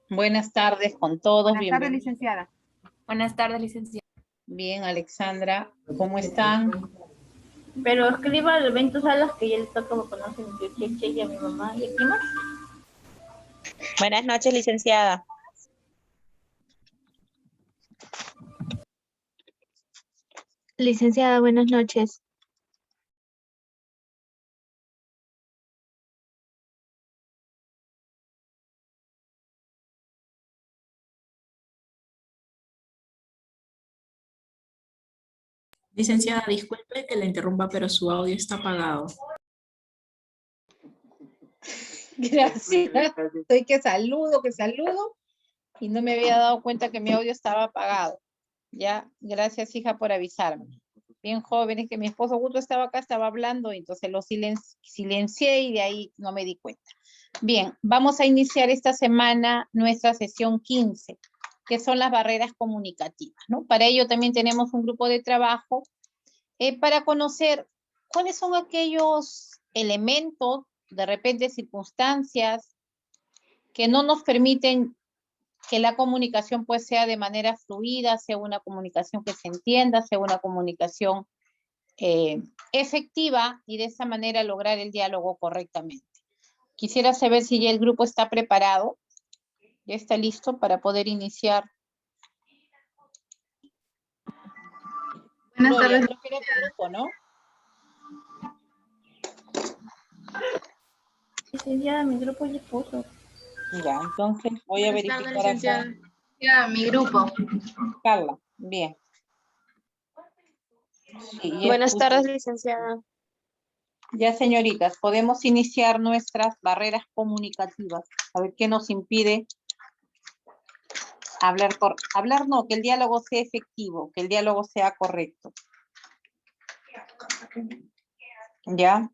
Buenas tardes con todos, Buenas tardes, bienvenidos. licenciada. Buenas tardes, licenciada. Bien, Alexandra, ¿cómo están? Pero escriba el evento salas que ya le toca conocer a mi cheche y a mi mamá y aquí más. Buenas noches, licenciada. Licenciada, buenas noches. Licenciada, disculpe que la interrumpa, pero su audio está apagado. Gracias. Estoy que saludo, y no me había dado cuenta que mi audio estaba apagado. Ya, gracias, hija, por avisarme. Bien jóvenes, que mi esposo justo estaba acá, estaba hablando, y entonces lo silencié y de ahí no me di cuenta. Bien, vamos a iniciar esta semana nuestra sesión 15, que son las barreras comunicativas, ¿no? Para ello también tenemos un grupo de trabajo para conocer cuáles son aquellos elementos, de repente circunstancias, que no nos permiten que la comunicación pues sea de manera fluida, sea una comunicación que se entienda, sea una comunicación efectiva y de esa manera lograr el diálogo correctamente. Quisiera saber si ya el grupo está preparado, ya está listo para poder iniciar. Buenas Gloria, tardes. creo que era tu grupo, ¿no? Licenciada, mi grupo ya puso. Ya, entonces voy a verificar acá. Ya, mi grupo. Carla, bien. Sí, ya Buenas escucho. tardes, licenciada. Ya, señoritas, podemos iniciar nuestras barreras comunicativas. A ver qué nos impide hablar no, que el diálogo sea efectivo, que el diálogo sea correcto. ¿Ya?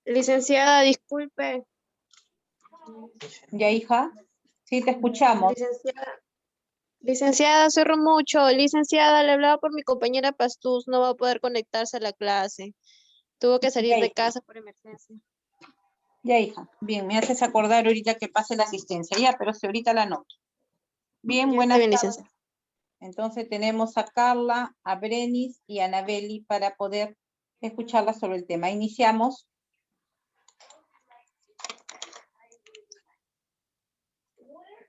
Licenciada, disculpe. ¿Ya, hija? Sí, te escuchamos. Licenciada, cerro mucho. Licenciada, le hablaba por mi compañera Pastuz, no va a poder conectarse a la clase. Tuvo que salir Ya, de hija. casa por emergencia. Ya, hija. Bien, me haces acordar ahorita que pase la asistencia. Ya, pero si ahorita la anoto. Bien, Ya buenas está bien, tardes. licenciada. Entonces tenemos a Carla, a Brenis y a Anabeli para poder escucharla sobre el tema. Iniciamos.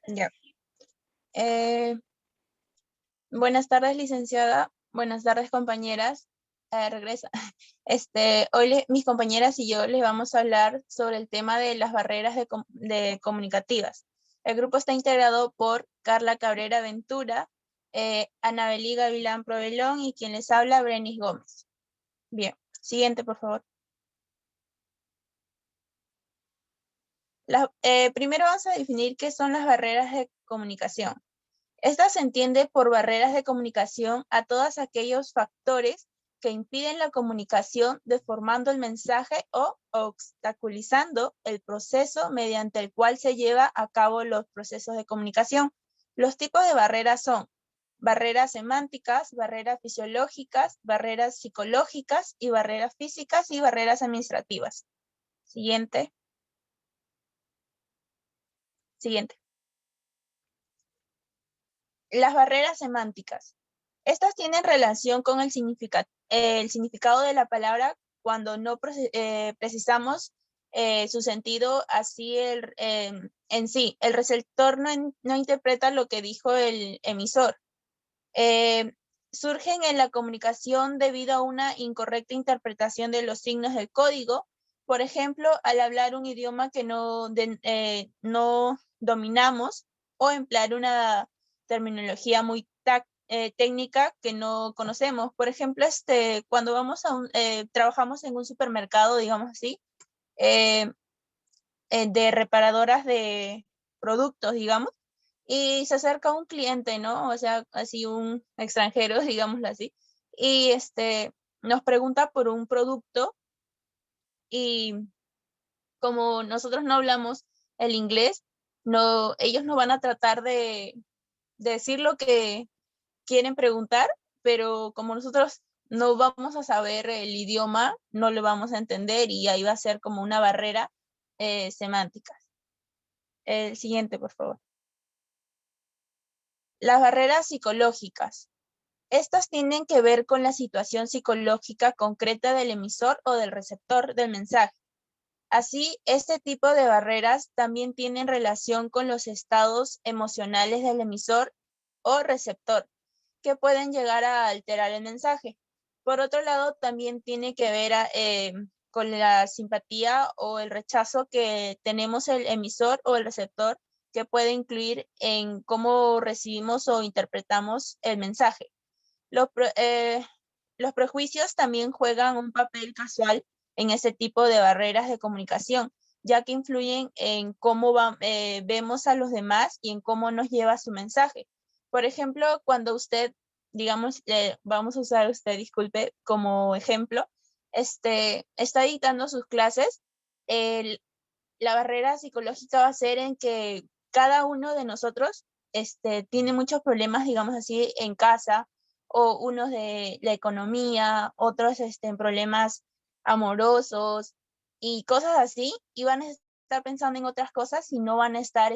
Ya. Buenas tardes, licenciada. Buenas tardes, compañeras. Regresa. Hoy mis compañeras y yo les vamos a hablar sobre el tema de las barreras de comunicativas. El grupo está integrado por Carla Cabrera Ventura, Anabelí Gavilán Provelón y quien les habla, Brenis Gómez. Bien, siguiente, por favor. Primero vamos a definir qué son las barreras de comunicación. Esta se entiende por barreras de comunicación a todos aquellos factores que impiden la comunicación deformando el mensaje o obstaculizando el proceso mediante el cual se lleva a cabo los procesos de comunicación. Los tipos de barreras son barreras semánticas, barreras fisiológicas, barreras psicológicas y barreras físicas y barreras administrativas. Siguiente. Siguiente. Las barreras semánticas. Estas tienen relación con el significado de la palabra cuando no precisamos su sentido así en sí. El receptor no interpreta lo que dijo el emisor. Surgen en la comunicación debido a una incorrecta interpretación de los signos del código. Por ejemplo, al hablar un idioma que no dominamos o emplear una terminología muy técnica que no conocemos. Por ejemplo, cuando trabajamos en un supermercado, digamos así, de reparadoras de productos, digamos, y se acerca un cliente, ¿no? O sea, así un extranjero, digámoslo así, y nos pregunta por un producto y como nosotros no hablamos el inglés, ellos no van a tratar de decir lo que quieren preguntar, pero como nosotros no vamos a saber el idioma, no lo vamos a entender y ahí va a ser como una barrera semántica. El siguiente, por favor. Las barreras psicológicas. Estas tienen que ver con la situación psicológica concreta del emisor o del receptor del mensaje. Así, este tipo de barreras también tienen relación con los estados emocionales del emisor o receptor, que pueden llegar a alterar el mensaje. Por otro lado, también tiene que ver con la simpatía o el rechazo que tenemos el emisor o el receptor, que puede incluir en cómo recibimos o interpretamos el mensaje. Los prejuicios también juegan un papel casual en ese tipo de barreras de comunicación, ya que influyen en cómo vemos a los demás y en cómo nos lleva su mensaje. Por ejemplo, cuando usted, digamos, vamos a usar usted, disculpe, como ejemplo, está dictando sus clases, la barrera psicológica va a ser en que cada uno de nosotros tiene muchos problemas, digamos así, en casa, o unos de la economía, otros en problemas amorosos y cosas así, y van a estar pensando en otras cosas y no van a estar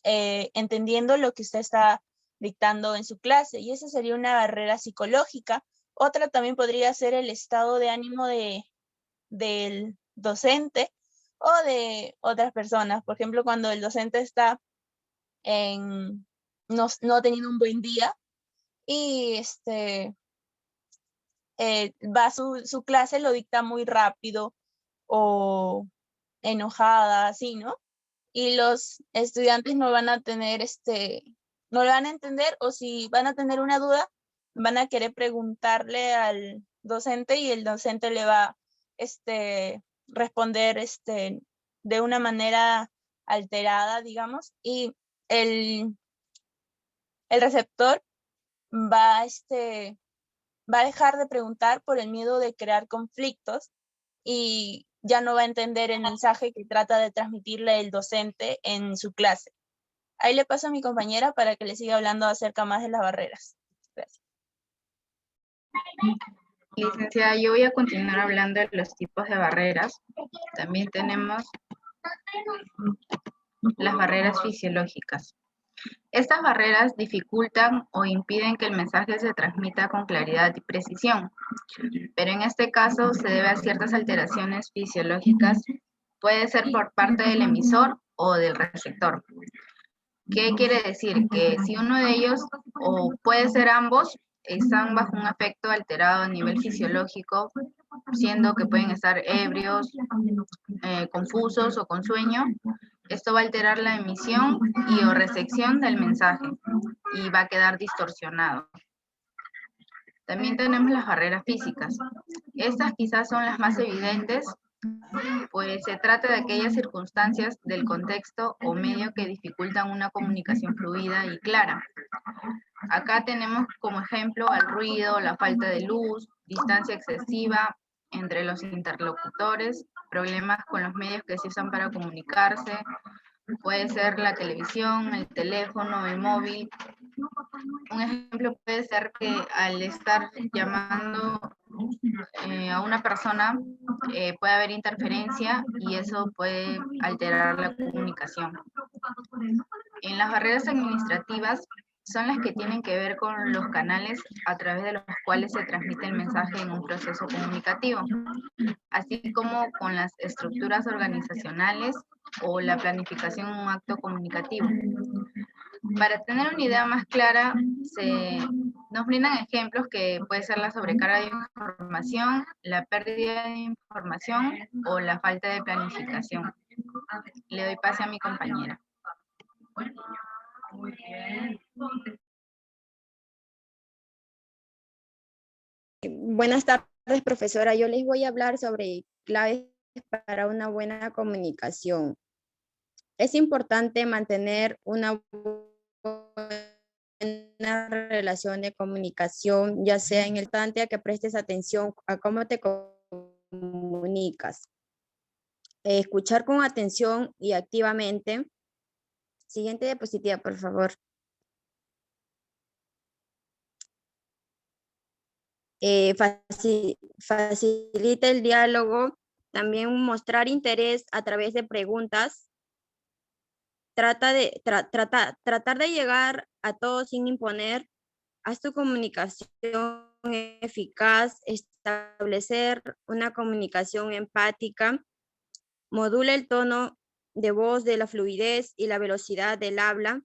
entendiendo lo que usted está dictando en su clase, y esa sería una barrera psicológica. Otra también podría ser el estado de ánimo del docente o de otras personas. Por ejemplo, cuando el docente está no teniendo un buen día y va su clase, lo dicta muy rápido o enojada, así, ¿no? Y los estudiantes no van a tener, no lo van a entender, o si van a tener una duda, van a querer preguntarle al docente y el docente le va a responder de una manera alterada, digamos, y el receptor va a dejar de preguntar por el miedo de crear conflictos y ya no va a entender el mensaje que trata de transmitirle el docente en su clase. Ahí le paso a mi compañera para que le siga hablando acerca más de las barreras. Gracias. Licenciada, yo voy a continuar hablando de los tipos de barreras. También tenemos las barreras fisiológicas. Estas barreras dificultan o impiden que el mensaje se transmita con claridad y precisión, pero en este caso se debe a ciertas alteraciones fisiológicas, puede ser por parte del emisor o del receptor. ¿Qué quiere decir? Que si uno de ellos, o puede ser ambos, están bajo un efecto alterado a nivel fisiológico, siendo que pueden estar ebrios, confusos o con sueño, esto va a alterar la emisión y o recepción del mensaje y va a quedar distorsionado. También tenemos las barreras físicas. Estas quizás son las más evidentes, pues se trata de aquellas circunstancias del contexto o medio que dificultan una comunicación fluida y clara. Acá tenemos como ejemplo el ruido, la falta de luz, distancia excesiva entre los interlocutores, problemas con los medios que se usan para comunicarse, puede ser la televisión, el teléfono, el móvil. Un ejemplo puede ser que al estar llamando a una persona puede haber interferencia y eso puede alterar la comunicación. En las barreras administrativas son las que tienen que ver con los canales a través de los cuales se transmite el mensaje en un proceso comunicativo, así como con las estructuras organizacionales o la planificación en un acto comunicativo. Para tener una idea más clara, nos brindan ejemplos que puede ser la sobrecarga de información, la pérdida de información o la falta de planificación. Le doy pase a mi compañera. Buenas tardes, profesora. Yo les voy a hablar sobre claves para una buena comunicación. Es importante mantener una buena relación de comunicación, ya sea en el instante a que prestes atención a cómo te comunicas. Escuchar con atención y activamente. Siguiente diapositiva, por favor. Facilita el diálogo, también mostrar interés a través de preguntas tratar de llegar a todos sin imponer. Haz tu comunicación eficaz, establecer una comunicación empática, modula el tono de voz de la fluidez y la velocidad del habla,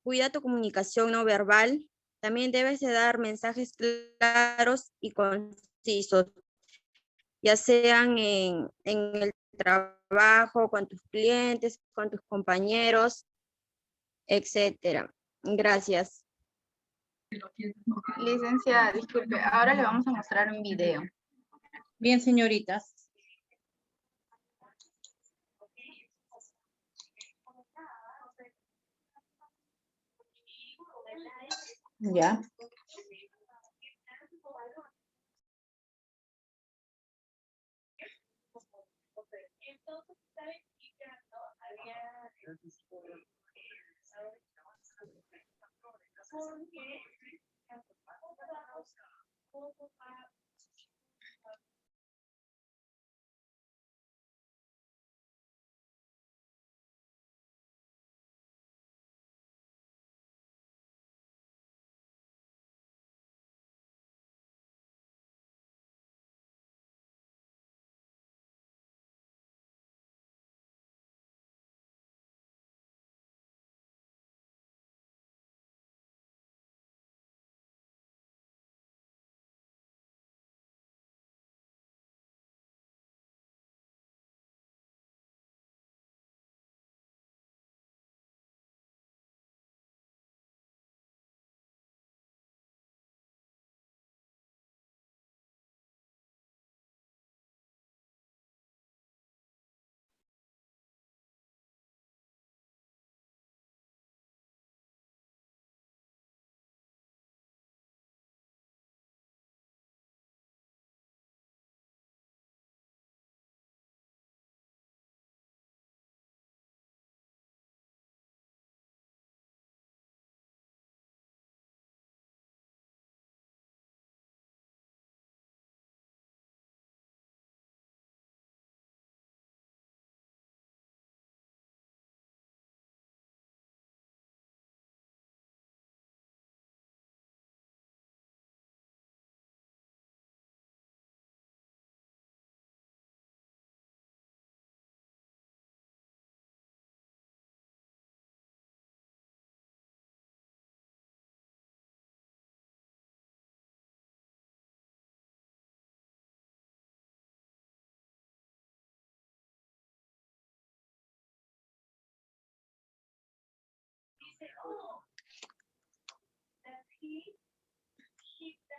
cuida tu comunicación no verbal, también debes de dar mensajes claros y concisos, ya sean en el trabajo, con tus clientes, con tus compañeros, etcétera. Gracias. Licenciada, disculpe, ahora le vamos a mostrar un video. Bien, señoritas. Ya.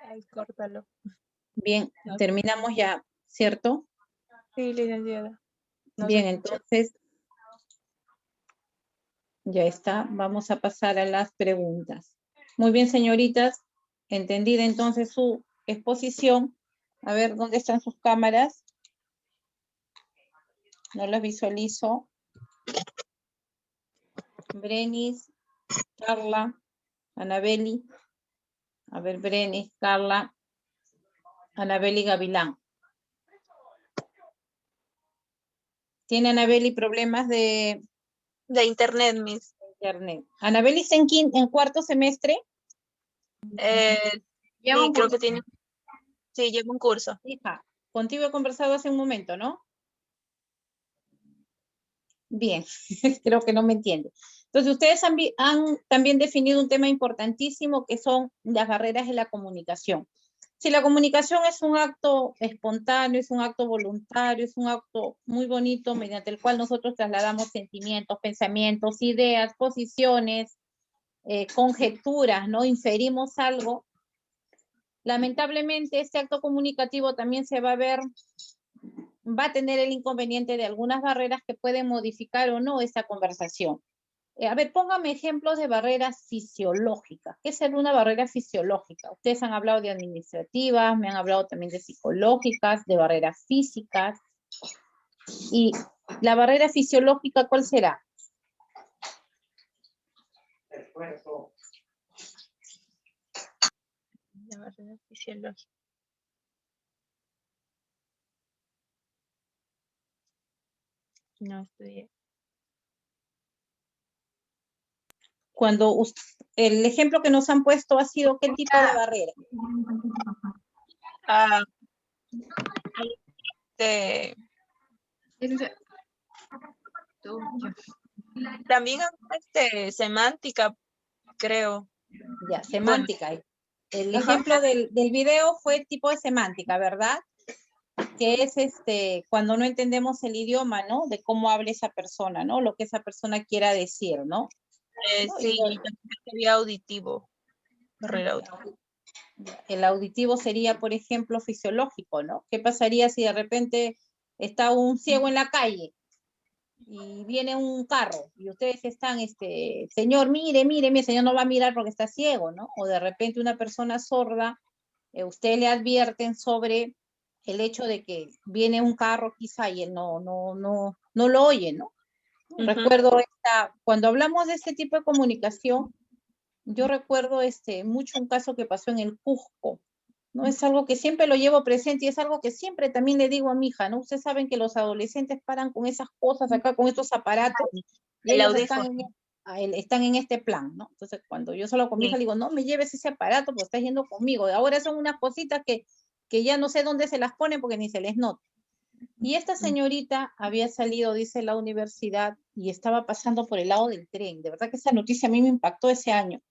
Ay, córtalo. Bien, terminamos ya, ¿cierto? Sí, licenciada. No se Bien, escucha. entonces, ya está. Vamos a pasar a las preguntas. Muy bien, señoritas. Entendida entonces su exposición. A ver, ¿dónde están sus cámaras? No las visualizo. Brenis, Carla, Anabeli. A ver, Brenis, Carla, Anabeli Gavilán. ¿Tiene Anabeli problemas de De internet, Miss. internet? ¿Anabeli está en cuarto semestre? Lleva Sí, un creo curso. que tiene. Sí, lleva un curso. Hija, contigo he conversado hace un momento, ¿no? Bien, creo que no me entiende. Entonces, ustedes han también definido un tema importantísimo que son las barreras de la comunicación. Si la comunicación es un acto espontáneo, es un acto voluntario, es un acto muy bonito mediante el cual nosotros trasladamos sentimientos, pensamientos, ideas, posiciones, conjeturas, ¿no? Inferimos algo. Lamentablemente, este acto comunicativo también se va a ver, va a tener el inconveniente de algunas barreras que pueden modificar o no esta conversación. A ver, póngame ejemplos de barreras fisiológicas. ¿Qué es una barrera fisiológica? Ustedes han hablado de administrativas, me han hablado también de psicológicas, de barreras físicas. Y la barrera fisiológica, ¿cuál será? La barrera fisiológica. No estudié. cuando el ejemplo que nos han puesto ha sido ¿qué tipo de barrera? Ah, este, Licenciada. Tú, yo. también semántica, creo. Ya, semántica. El ejemplo del video fue tipo de semántica, ¿verdad? Que es cuando no entendemos el idioma, ¿no? De cómo habla esa persona, ¿no? Lo que esa persona quiera decir, ¿no? No, Sí, también sería auditivo. Barrera auditiva. el auditivo sería, por ejemplo, fisiológico, ¿no? ¿Qué pasaría si de repente está un ciego en la calle y viene un carro y ustedes están, señor, mire, mi señor no va a mirar porque está ciego, ¿no? O de repente una persona sorda, ustedes le advierten sobre el hecho de que viene un carro quizá y él no lo oye, ¿no? Recuerdo cuando hablamos de este tipo de comunicación, yo recuerdo mucho un caso que pasó en el Cusco, ¿no? Es algo que siempre lo llevo presente y es algo que siempre también le digo a mi hija, ¿no? Ustedes saben que los adolescentes paran con esas cosas acá, con estos aparatos, y El ellos audífono. están en este plan, ¿no? Entonces, cuando yo solo con mi hija le digo, no me lleves ese aparato porque estás yendo conmigo. Ahora son unas cositas que ya no sé dónde se las ponen porque ni se les nota. Y esta señorita había salido, dice, la universidad y estaba pasando por el lado del tren. De verdad que esa noticia a mí me impactó ese año.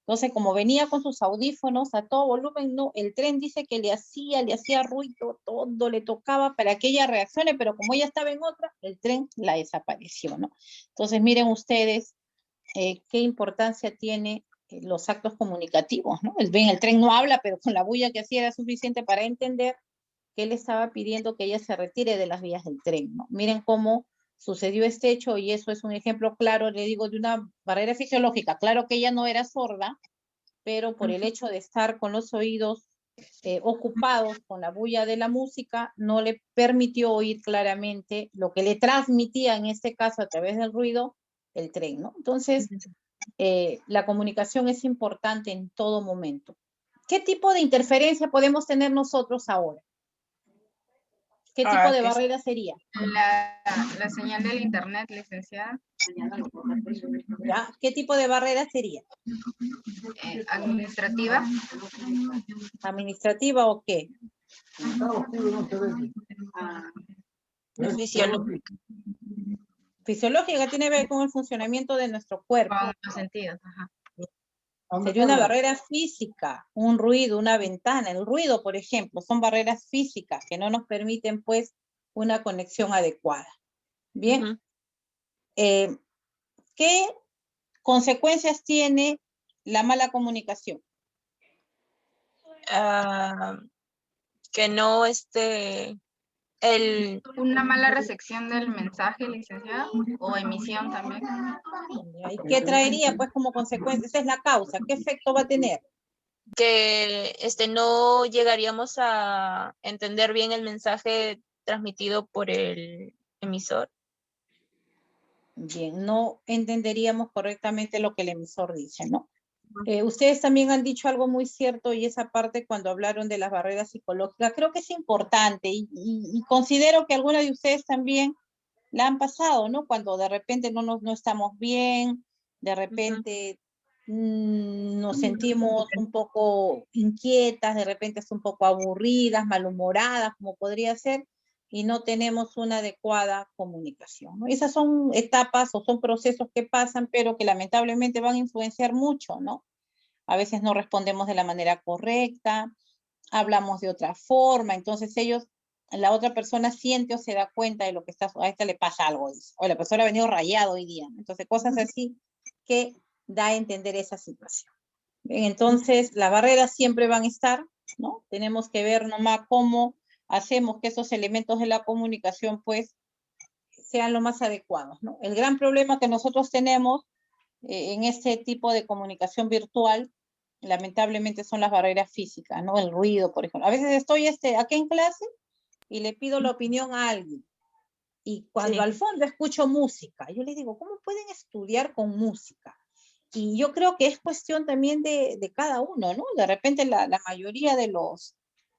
Entonces, como venía con sus audífonos a todo volumen, no, el tren dice que le hacía ruido, todo le tocaba para que ella reaccione, pero como ella estaba en otra, el tren la desapareció, ¿no? Entonces, miren ustedes qué importancia tiene los actos comunicativos, ¿no? El tren no habla, pero con la bulla que hacía era suficiente para entender que él estaba pidiendo que ella se retire de las vías del tren, ¿no? Miren cómo sucedió este hecho y eso es un ejemplo claro, le digo, de una barrera fisiológica. Claro que ella no era sorda, pero por el hecho de estar con los oídos ocupados con la bulla de la música, no le permitió oír claramente lo que le transmitía, en este caso a través del ruido, el tren, ¿no? Entonces, la comunicación es importante en todo momento. ¿Qué tipo de interferencia podemos tener nosotros ahora? ¿Qué tipo de barrera sería? La señal del internet, licenciada. ¿Ya? ¿Qué tipo de barrera sería? Administrativa. ¿Administrativa o qué? Fisiológica. Fisiológica tiene que ver con el funcionamiento de nuestro cuerpo. Con los sentidos. Ajá. Sería una barrera física, un ruido, una ventana. El ruido, por ejemplo, son barreras físicas que no nos permiten, pues, una conexión adecuada. Bien. ¿Qué consecuencias tiene la mala comunicación? Que no Una mala recepción del mensaje, licenciada, o emisión también. ¿Y qué traería, pues, como consecuencia? Esa es la causa. ¿Qué efecto va a tener? que no llegaríamos a entender bien el mensaje transmitido por el emisor. Bien, no entenderíamos correctamente lo que el emisor dice, ¿no? Ustedes también han dicho algo muy cierto y esa parte cuando hablaron de las barreras psicológicas, creo que es importante y considero que algunas de ustedes también la han pasado, ¿no? Cuando de repente no estamos bien, de repente nos sentimos un poco inquietas, de repente un poco aburridas, malhumoradas, como podría ser, y no tenemos una adecuada comunicación, ¿no? Esas son etapas o son procesos que pasan, pero que lamentablemente van a influenciar mucho, ¿no? A veces no respondemos de la manera correcta, hablamos de otra forma, entonces la otra persona siente o se da cuenta de lo que a esta le pasa algo, dice, o la persona ha venido rayado hoy día, ¿no? Entonces cosas así que da a entender esa situación. Bien, entonces las barreras siempre van a estar, ¿no? Tenemos que ver nomás cómo hacemos que esos elementos de la comunicación pues sean lo más adecuados, ¿no? El gran problema que nosotros tenemos en este tipo de comunicación virtual, lamentablemente son las barreras físicas, ¿no? El ruido, por ejemplo. A veces estoy aquí en clase y le pido la opinión a alguien. Y cuando al fondo escucho música, yo le digo, ¿cómo pueden estudiar con música? Y yo creo que es cuestión también de cada uno, ¿no? De repente la mayoría de los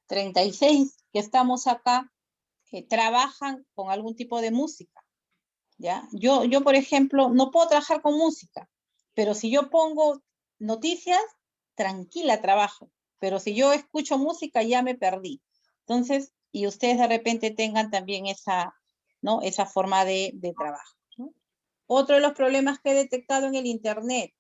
36 que estamos acá trabajan con algún tipo de música, ¿ya? Yo, por ejemplo, no puedo trabajar con música, Pero si yo pongo noticias, tranquila trabajo. Pero si yo escucho música, ya me perdí. Entonces, y ustedes de repente tengan también esa, ¿no? Esa forma de trabajo, ¿no? Otro de los problemas que he detectado en el internet,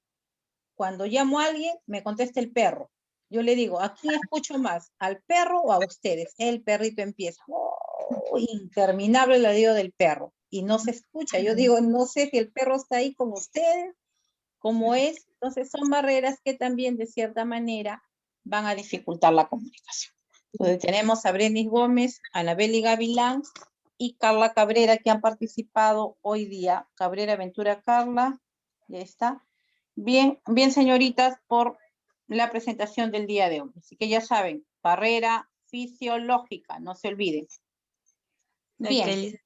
cuando llamo a alguien, me contesta el perro. Yo le digo, ¿a quién escucho más? ¿Al perro o a ustedes? El perrito empieza. Oh, interminable el ladrido del perro. Y no se escucha. Yo digo, no sé si el perro está ahí con ustedes, cómo es. Entonces son barreras que también de cierta manera van a dificultar la comunicación. Entonces tenemos a Brenis Gómez, Anabeli Gavilán y Carla Cabrera que han participado hoy día. Cabrera, Ventura, Carla, ya está. Bien, bien señoritas, por la presentación del día de hoy. Así que ya saben, barrera fisiológica, no se olviden. Bien, Ok,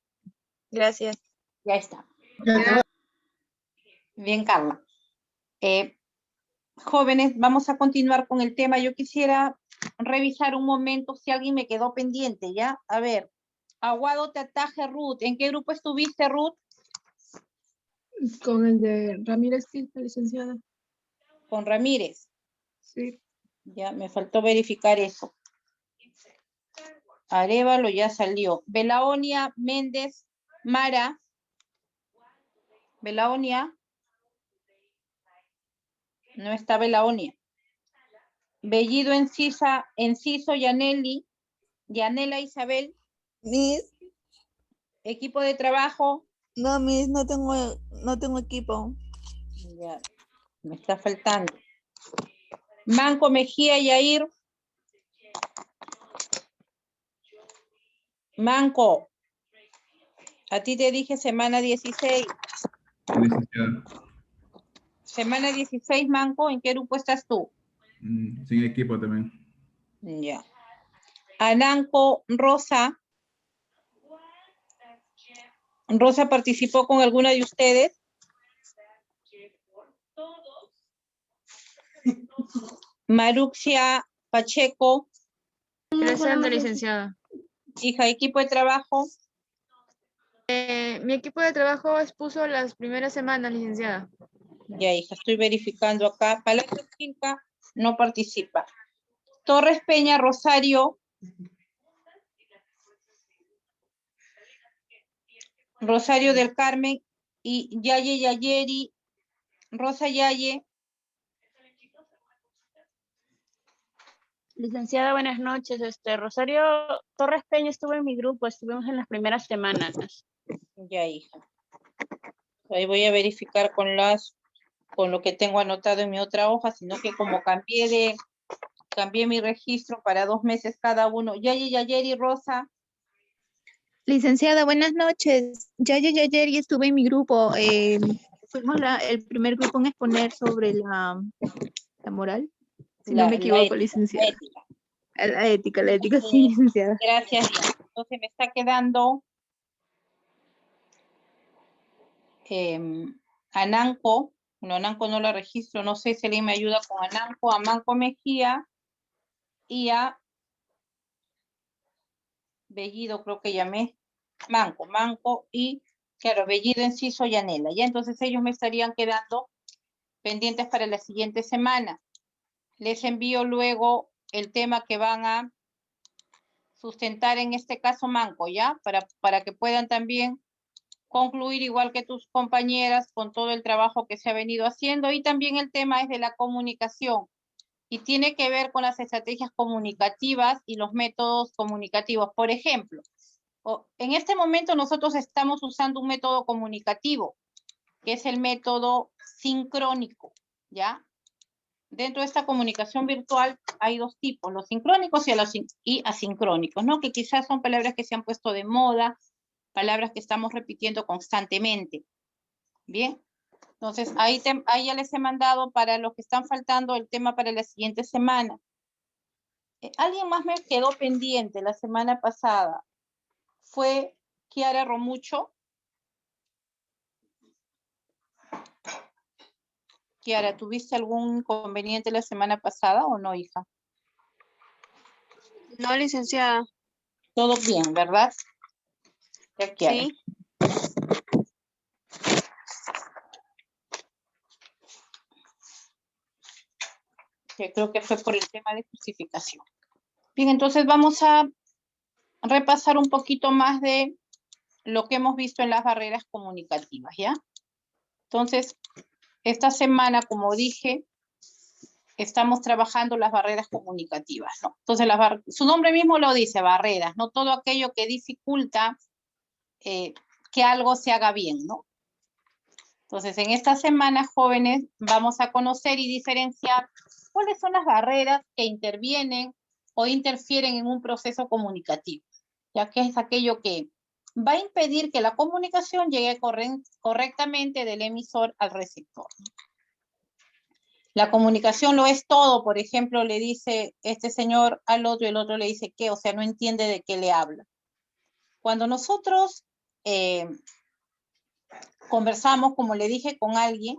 gracias. ya está. Bien, Carla. Jóvenes, vamos a continuar con el tema. Yo quisiera revisar un momento si alguien me quedó pendiente, ¿ya? A ver, Aguado Tataje, Ruth. ¿En qué grupo estuviste, Ruth? Con el de Ramírez Quispe, licenciada. Con Ramírez. Sí. Ya, me faltó verificar eso. Arévalo ya salió. Belaonia, Méndez, Mara. Belaonia. No está Belaonia. Bellido, Enciso, Yaneli. Yanela Isabel. Miss, Equipo de trabajo. no, Miss, no tengo equipo. Ya, me está faltando. Manco, Mejía, Yair. Manco. A ti te dije semana 16. Licenciada. Semana 16, Manco, ¿en qué grupo estás tú? Sin equipo también. Ya. Ananco, Rosa. ¿Rosa participó con alguna de ustedes? Maruxia, Pacheco. Presente, licenciada. Hija, equipo de trabajo. Mi equipo de trabajo expuso las primeras semanas, licenciada. Ya, hija, estoy verificando acá. Palacio Quinca no participa. Torres Peña, Rosario. Rosario del Carmen y Yaye Yayeri. Rosa Yaye. Licenciada, buenas noches. Rosario Torres Peña estuvo en mi grupo, estuvimos en las primeras semanas. Ya, hija. Ahí voy a verificar con lo que tengo anotado en mi otra hoja, sino que como cambié mi registro para 2 meses cada uno. Yaye Yayeri, Rosa. Licenciada, buenas noches. Ya ayer y estuve en mi grupo. Fuimos el primer grupo en exponer sobre la moral, si no me equivoco, licenciada. La ética, sí, licenciada. Gracias, Diana. Entonces me está quedando Ananco. No, Ananco no la registro. No sé si alguien me ayuda con Ananco, a Manco Mejía y a Bellido, creo que llamé. Manco y, claro, Bellido, Enciso y Anela. Ya entonces ellos me estarían quedando pendientes para la siguiente semana. Les envío luego el tema que van a sustentar, en este caso Manco, ¿ya? Para que puedan también concluir igual que tus compañeras con todo el trabajo que se ha venido haciendo. Y también el tema es de la comunicación y tiene que ver con las estrategias comunicativas y los métodos comunicativos. Por ejemplo, en este momento nosotros estamos usando un método comunicativo, que es el método sincrónico, ¿ya? Dentro de esta comunicación virtual hay 2 tipos, los sincrónicos y asincrónicos, ¿no? Que quizás son palabras que se han puesto de moda, palabras que estamos repitiendo constantemente. Bien, entonces ahí ya les he mandado para los que están faltando el tema para la siguiente semana. Alguien más me quedó pendiente la semana pasada. Fue Kiara Romucho. Kiara, ¿tuviste algún inconveniente la semana pasada o no, hija? No, licenciada. Todo bien, ¿verdad? Ya, Kiara. Sí. que creo que fue por el tema de justificación. Bien, entonces vamos a repasar un poquito más de lo que hemos visto en las barreras comunicativas, ¿ya? Entonces, esta semana, como dije, estamos trabajando las barreras comunicativas, ¿no? Entonces, su nombre mismo lo dice, barreras, ¿no? Todo aquello que dificulta que algo se haga bien, ¿no? Entonces, en esta semana, jóvenes, vamos a conocer y diferenciar cuáles son las barreras que intervienen o interfieren en un proceso comunicativo, ya que es aquello que va a impedir que la comunicación llegue correctamente del emisor al receptor. La comunicación lo es todo, por ejemplo, le dice este señor al otro y el otro le dice qué, o sea, no entiende de qué le habla. Cuando nosotros conversamos, como le dije, con alguien,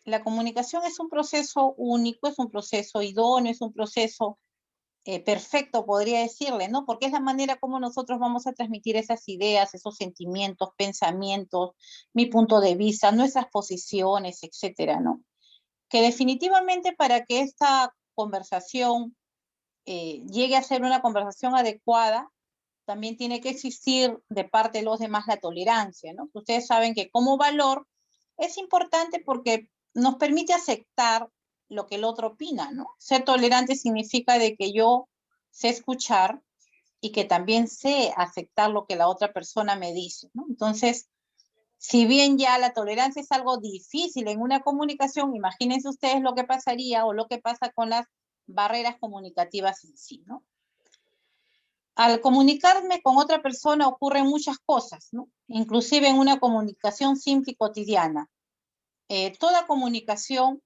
la comunicación es un proceso único, es un proceso idóneo, es un proceso perfecto, podría decirle, ¿no? Porque es la manera como nosotros vamos a transmitir esas ideas, esos sentimientos, pensamientos, mi punto de vista, nuestras posiciones, etcétera, ¿no? Que definitivamente para que esta conversación llegue a ser una conversación adecuada, también tiene que existir de parte de los demás la tolerancia, ¿no? Ustedes saben que como valor es importante porque nos permite aceptar lo que el otro opina, ¿no? Ser tolerante significa de que yo sé escuchar y que también sé aceptar lo que la otra persona me dice, ¿no? Entonces, si bien ya la tolerancia es algo difícil en una comunicación, imagínense ustedes lo que pasaría o lo que pasa con las barreras comunicativas en sí, ¿no? Al comunicarme con otra persona ocurren muchas cosas, ¿no? Inclusive en una comunicación simple y cotidiana. Toda comunicación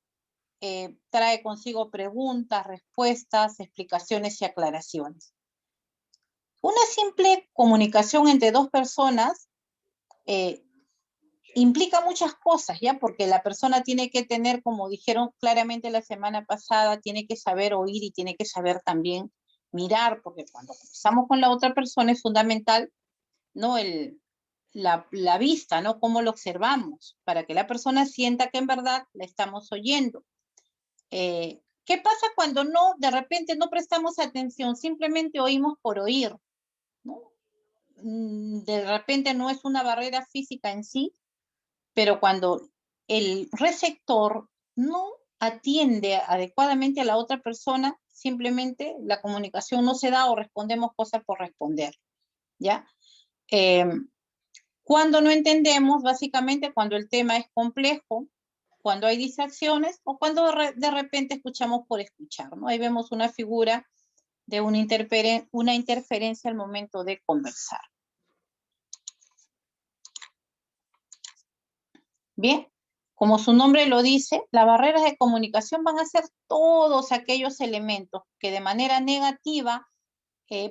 trae consigo preguntas, respuestas, explicaciones y aclaraciones. Una simple comunicación entre dos personas implica muchas cosas, ¿ya? Porque la persona tiene que tener, como dijeron claramente la semana pasada, tiene que saber oír y tiene que saber también mirar, porque cuando conversamos con la otra persona es fundamental, ¿no? La vista, ¿no? Cómo lo observamos, para que la persona sienta que en verdad la estamos oyendo. ¿Qué pasa cuando de repente no prestamos atención, simplemente oímos por oír, ¿no? De repente no es una barrera física en sí, pero cuando el receptor no atiende adecuadamente a la otra persona, simplemente la comunicación no se da o respondemos cosas por responder, ¿ya? Cuando no entendemos, básicamente cuando el tema es complejo, cuando hay distracciones o cuando de repente escuchamos por escuchar, ¿no? Ahí vemos una figura de una interferencia al momento de conversar. Bien, como su nombre lo dice, las barreras de comunicación van a ser todos aquellos elementos que de manera negativa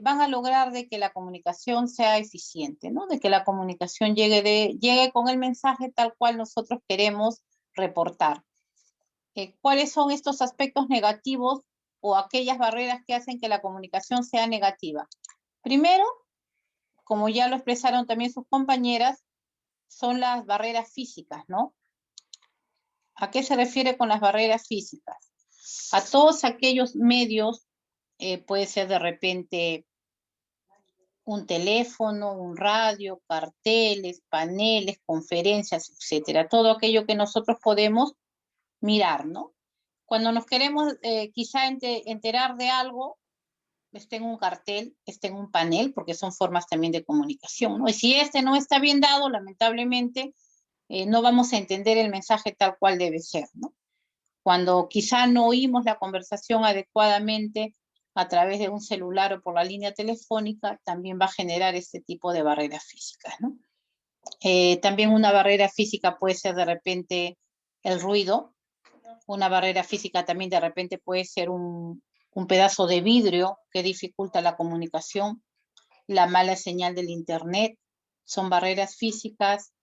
van a lograr de que la comunicación sea eficiente, ¿no? De que la comunicación llegue con el mensaje tal cual nosotros queremos reportar. ¿Cuáles son estos aspectos negativos o aquellas barreras que hacen que la comunicación sea negativa? Primero, como ya lo expresaron también sus compañeras, son las barreras físicas, ¿no? ¿A qué se refiere con las barreras físicas? A todos aquellos medios, puede ser de repente un teléfono, un radio, carteles, paneles, conferencias, etcétera. Todo aquello que nosotros podemos mirar, ¿no? Cuando nos queremos quizá enterar de algo, esté en un cartel, esté en un panel, porque son formas también de comunicación, ¿no? Y si este no está bien dado, lamentablemente, no vamos a entender el mensaje tal cual debe ser, ¿no? Cuando quizá no oímos la conversación adecuadamente a través de un celular o por la línea telefónica, también va a generar este tipo de barreras físicas, ¿no? También una barrera física puede ser de repente el ruido. Una barrera física también de repente puede ser un pedazo de vidrio que dificulta la comunicación. La mala señal del internet son barreras físicas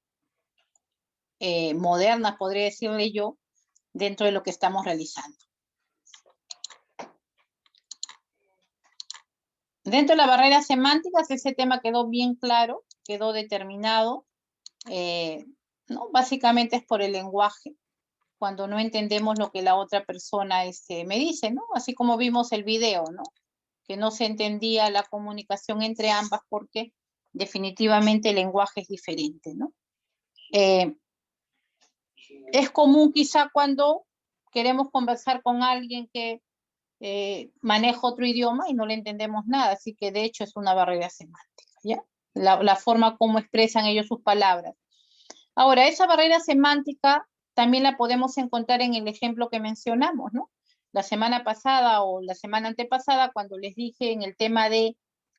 modernas, podría decirle yo, dentro de lo que estamos realizando. Dentro de las barreras semánticas, ese tema quedó bien claro, quedó determinado, ¿no? Básicamente es por el lenguaje. cuando no entendemos lo que la otra persona me dice, ¿no? Así como vimos el video, ¿no? Que no se entendía la comunicación entre ambas porque definitivamente el lenguaje es diferente, ¿no? Es común quizá cuando queremos conversar con alguien que maneja otro idioma y no le entendemos nada, así que de hecho es una barrera semántica, ¿ya? La forma como expresan ellos sus palabras. Ahora, esa barrera semántica también la podemos encontrar en el ejemplo que mencionamos, ¿no? La semana pasada o la semana antepasada, cuando les dije en el tema de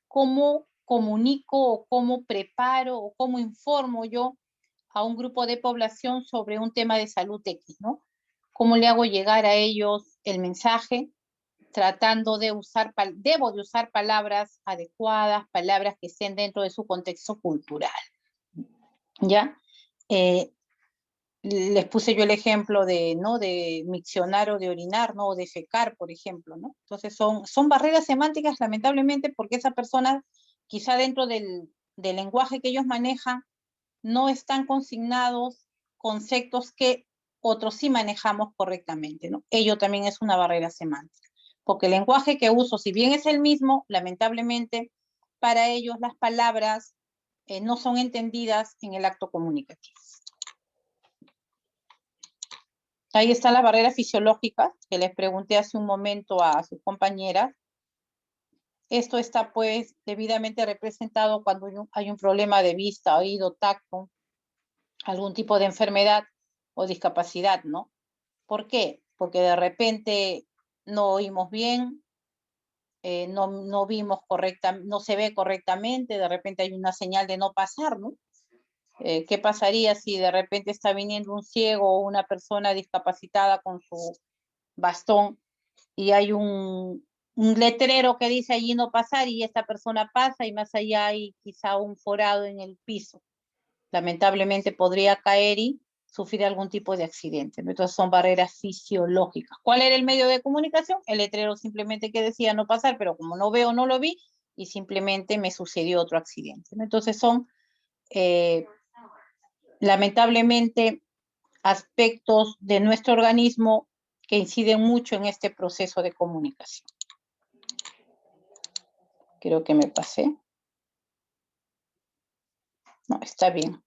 cómo comunico o cómo preparo o cómo informo yo a un grupo de población sobre un tema de salud X, ¿no? ¿Cómo le hago llegar a ellos el mensaje? Tratando de debo de usar palabras adecuadas, palabras que estén dentro de su contexto cultural, ¿ya? Les puse yo el ejemplo de, ¿no? De miccionar o de orinar, ¿no? O de fecar, por ejemplo, ¿no? Entonces son barreras semánticas, lamentablemente, porque esas personas, quizá dentro del lenguaje que ellos manejan, no están consignados conceptos que otros sí manejamos correctamente, ¿no? Ello también es una barrera semántica, porque el lenguaje que uso, si bien es el mismo, lamentablemente, para ellos las palabras no son entendidas en el acto comunicativo. Ahí están las barreras fisiológicas que les pregunté hace un momento a sus compañeras. Esto está pues debidamente representado cuando hay un problema de vista, oído, tacto, algún tipo de enfermedad o discapacidad, ¿no? ¿Por qué? Porque de repente no oímos bien, no vimos no se ve correctamente, de repente hay una señal de no pasar, ¿no? ¿Qué pasaría si de repente está viniendo un ciego o una persona discapacitada con su bastón y hay un letrero que dice allí no pasar y esta persona pasa y más allá hay quizá un forado en el piso? Lamentablemente podría caer y sufrir algún tipo de accidente, ¿no? Entonces son barreras fisiológicas. ¿Cuál era el medio de comunicación? El letrero simplemente que decía no pasar, pero como no veo, no lo vi y simplemente me sucedió otro accidente, ¿no? Entonces son lamentablemente aspectos de nuestro organismo que inciden mucho en este proceso de comunicación. Creo que me pasé. No, está bien.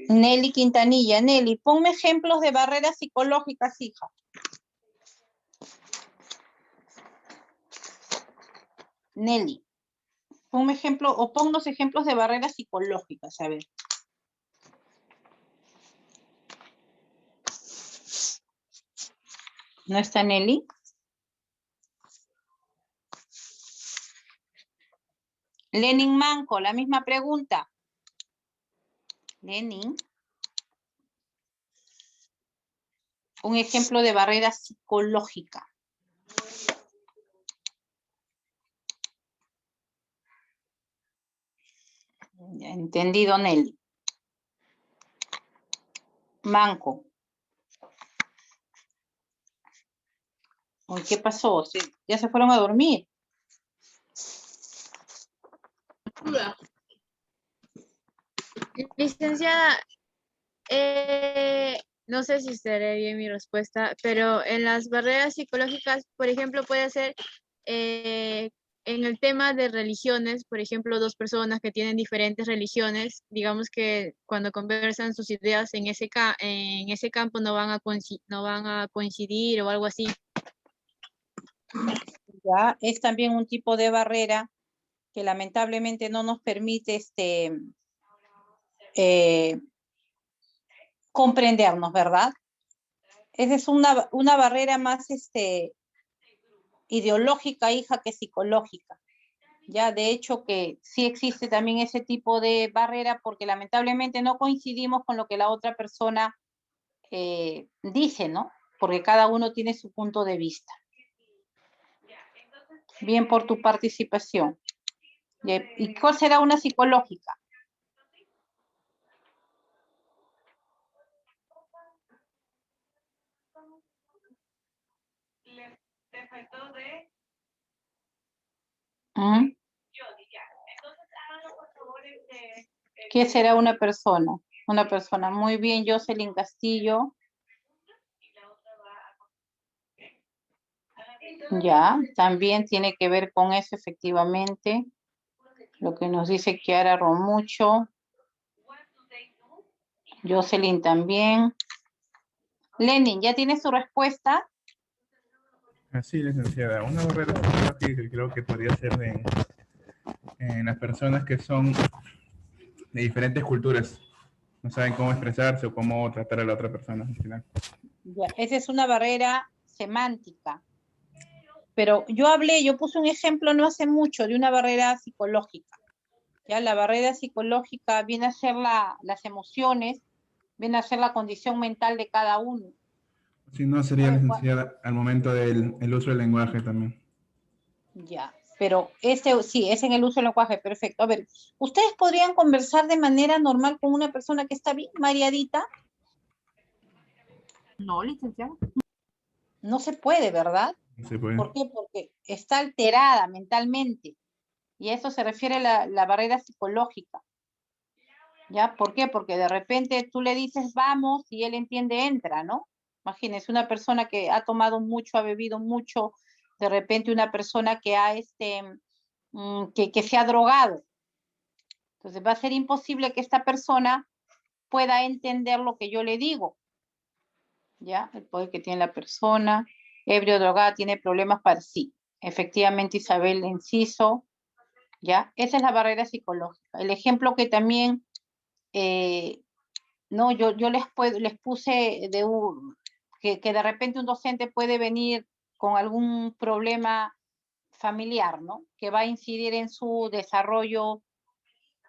Nelly Quintanilla. Nelly, ponme ejemplos de barreras psicológicas, hija. Nelly, ponme ejemplo o ponnos ejemplos de barreras psicológicas, a ver. ¿No está Nelly? Lenin Manco, la misma pregunta. Lenin. Un ejemplo de barrera psicológica. Ya, entendido, Nelly. Manco. Uy, ¿qué pasó? ¿Sí? ¿Ya se fueron a dormir? Licenciada, no sé si estaré bien mi respuesta, pero en las barreras psicológicas, por ejemplo, puede ser en el tema de religiones, por ejemplo, dos personas que tienen diferentes religiones, digamos que cuando conversan sus ideas en ese campo no van a coincidir o algo así. Ya, es también un tipo de barrera que lamentablemente no nos permite comprendernos, ¿verdad? Esa es una barrera más ideológica, hija, que psicológica. Ya, de hecho que sí existe también ese tipo de barrera porque lamentablemente no coincidimos con lo que la otra persona dice, ¿no? Porque cada uno tiene su punto de vista. Bien por tu participación. ¿Y cuál será una psicológica? ¿Mm? ¿Qué será una persona? Una persona. Muy bien, Jocelyn Castillo. Ya, también tiene que ver con eso, efectivamente. Lo que nos dice Kiara Romucho. Jocelyn también. Lenin, ¿ya tienes tu respuesta? Así, licenciada. Una barrera psicológica que creo que podría ser en las personas que son de diferentes culturas. No saben cómo expresarse o cómo tratar a la otra persona al final. Ya, esa es una barrera semántica. Pero yo puse un ejemplo no hace mucho de una barrera psicológica. Ya, la barrera psicológica viene a ser las emociones, viene a ser la condición mental de cada uno. Si no, sería licenciada al momento del uso del lenguaje también. Ya, pero sí, es en el uso del lenguaje, perfecto. A ver, ¿ustedes podrían conversar de manera normal con una persona que está bien mareadita? No, licenciada. No se puede, ¿verdad? No se puede. ¿Por qué? Porque está alterada mentalmente. Y a eso se refiere la barrera psicológica. ¿Ya? ¿Por qué? Porque de repente tú le dices vamos y él entiende entra, ¿no? Imagínense una persona que ha tomado mucho, ha bebido mucho, de repente una persona que que se ha drogado. Entonces va a ser imposible que esta persona pueda entender lo que yo le digo. ¿Ya? El poder que tiene la persona, ebrio, drogada, tiene problemas para sí. Efectivamente, Isabel Enciso, ¿ya? Esa es la barrera psicológica. El ejemplo que también, no, yo les puse que de repente un docente puede venir con algún problema familiar, ¿no? Que va a incidir en su desarrollo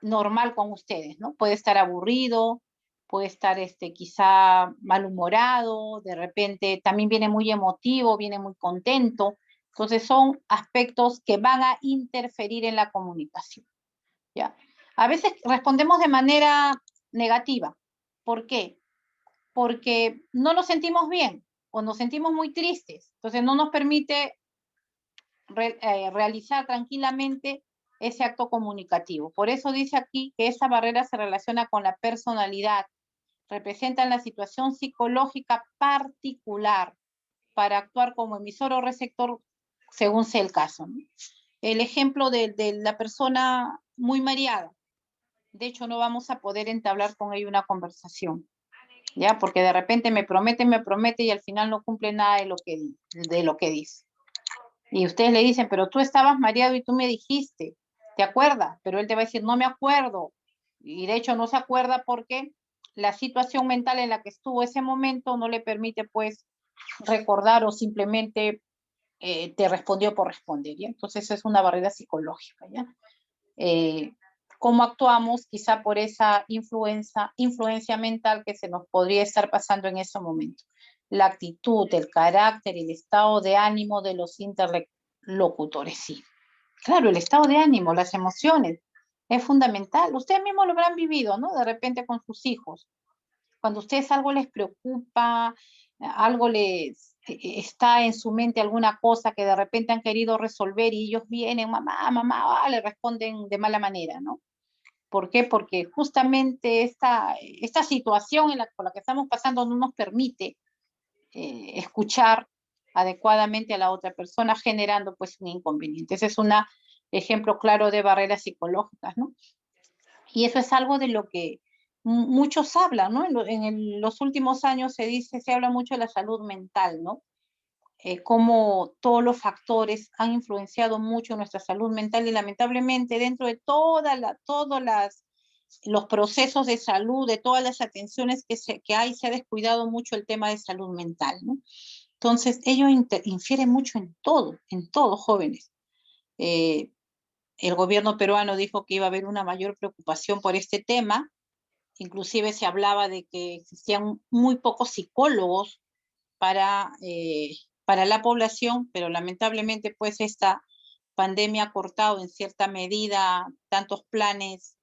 normal con ustedes, ¿no? Puede estar aburrido, puede estar quizá malhumorado, de repente también viene muy emotivo, viene muy contento. Entonces son aspectos que van a interferir en la comunicación, ¿ya? A veces respondemos de manera negativa. ¿Por qué? Porque no nos sentimos bien o nos sentimos muy tristes. Entonces no nos permite realizar tranquilamente ese acto comunicativo. Por eso dice aquí que esa barrera se relaciona con la personalidad, representan la situación psicológica particular para actuar como emisor o receptor según sea el caso, ¿no? El ejemplo de la persona muy mareada. De hecho, no vamos a poder entablar con ella una conversación, ¿ya? Porque de repente me promete y al final no cumple nada de lo que dice. Y ustedes le dicen, pero tú estabas mareado y tú me dijiste, ¿te acuerdas? Pero él te va a decir, no me acuerdo. Y de hecho no se acuerda porque la situación mental en la que estuvo ese momento no le permite pues recordar o simplemente te respondió por responder, ¿ya? Entonces es una barrera psicológica, ¿ya? ¿Cómo actuamos? Quizá por esa influencia mental que se nos podría estar pasando en ese momento. La actitud, el carácter, el estado de ánimo de los interlocutores, sí. Claro, el estado de ánimo, las emociones, es fundamental. Ustedes mismos lo habrán vivido, ¿no? De repente con sus hijos. Cuando a ustedes algo les preocupa, algo les está en su mente, alguna cosa que de repente han querido resolver y ellos vienen, mamá, le responden de mala manera, ¿no? ¿Por qué? Porque justamente esta situación por la que estamos pasando no nos permite escuchar adecuadamente a la otra persona, generando pues un inconveniente. Ese es un ejemplo claro de barreras psicológicas, ¿no? Y eso es algo de lo que muchos hablan, ¿no? En los últimos años se habla mucho de la salud mental, ¿no? Cómo todos los factores han influenciado mucho nuestra salud mental y lamentablemente dentro de todos los procesos de salud, de todas las atenciones que hay, se ha descuidado mucho el tema de salud mental, ¿no? Entonces, ello infiere mucho en todo, jóvenes. El gobierno peruano dijo que iba a haber una mayor preocupación por este tema, inclusive se hablaba de que existían muy pocos psicólogos para la población, pero lamentablemente pues esta pandemia ha cortado en cierta medida tantos planes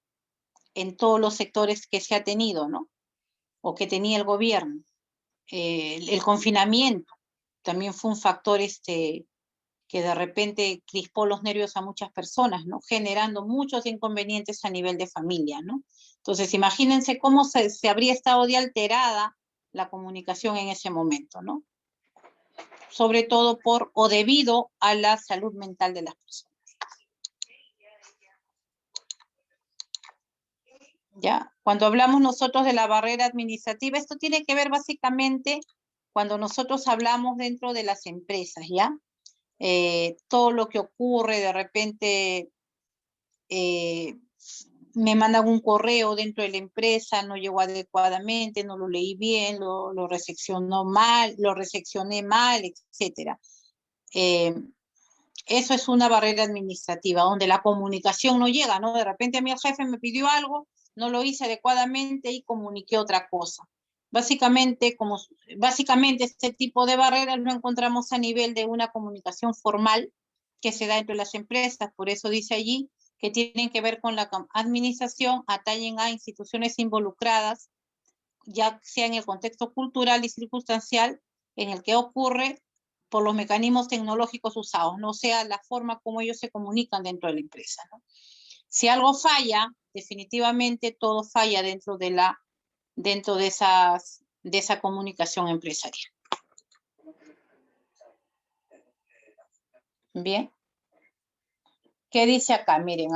en todos los sectores que se ha tenido, ¿no? O que tenía el gobierno. El confinamiento también fue un factor que de repente crispó los nervios a muchas personas, ¿no? Generando muchos inconvenientes a nivel de familia, ¿no? Entonces, imagínense cómo se habría estado de alterada la comunicación en ese momento, ¿no? Sobre todo por o debido a la salud mental de las personas. ¿Ya? Cuando hablamos nosotros de la barrera administrativa, esto tiene que ver básicamente cuando nosotros hablamos dentro de las empresas, ¿ya? Todo lo que ocurre, de repente me mandan un correo dentro de la empresa, no llegó adecuadamente, no lo leí bien, lo recepcioné mal, etc. Eso es una barrera administrativa, donde la comunicación no llega, ¿no? De repente a mí el jefe me pidió algo, no lo hice adecuadamente y comuniqué otra cosa. Básicamente este tipo de barreras lo encontramos a nivel de una comunicación formal que se da entre las empresas, por eso dice allí que tienen que ver con la administración, atañen a instituciones involucradas, ya sea en el contexto cultural y circunstancial en el que ocurre por los mecanismos tecnológicos usados, no sea la forma como ellos se comunican dentro de la empresa, ¿no? Si algo falla, definitivamente todo falla dentro de esa comunicación empresarial. Bien. ¿Qué dice acá? Miren,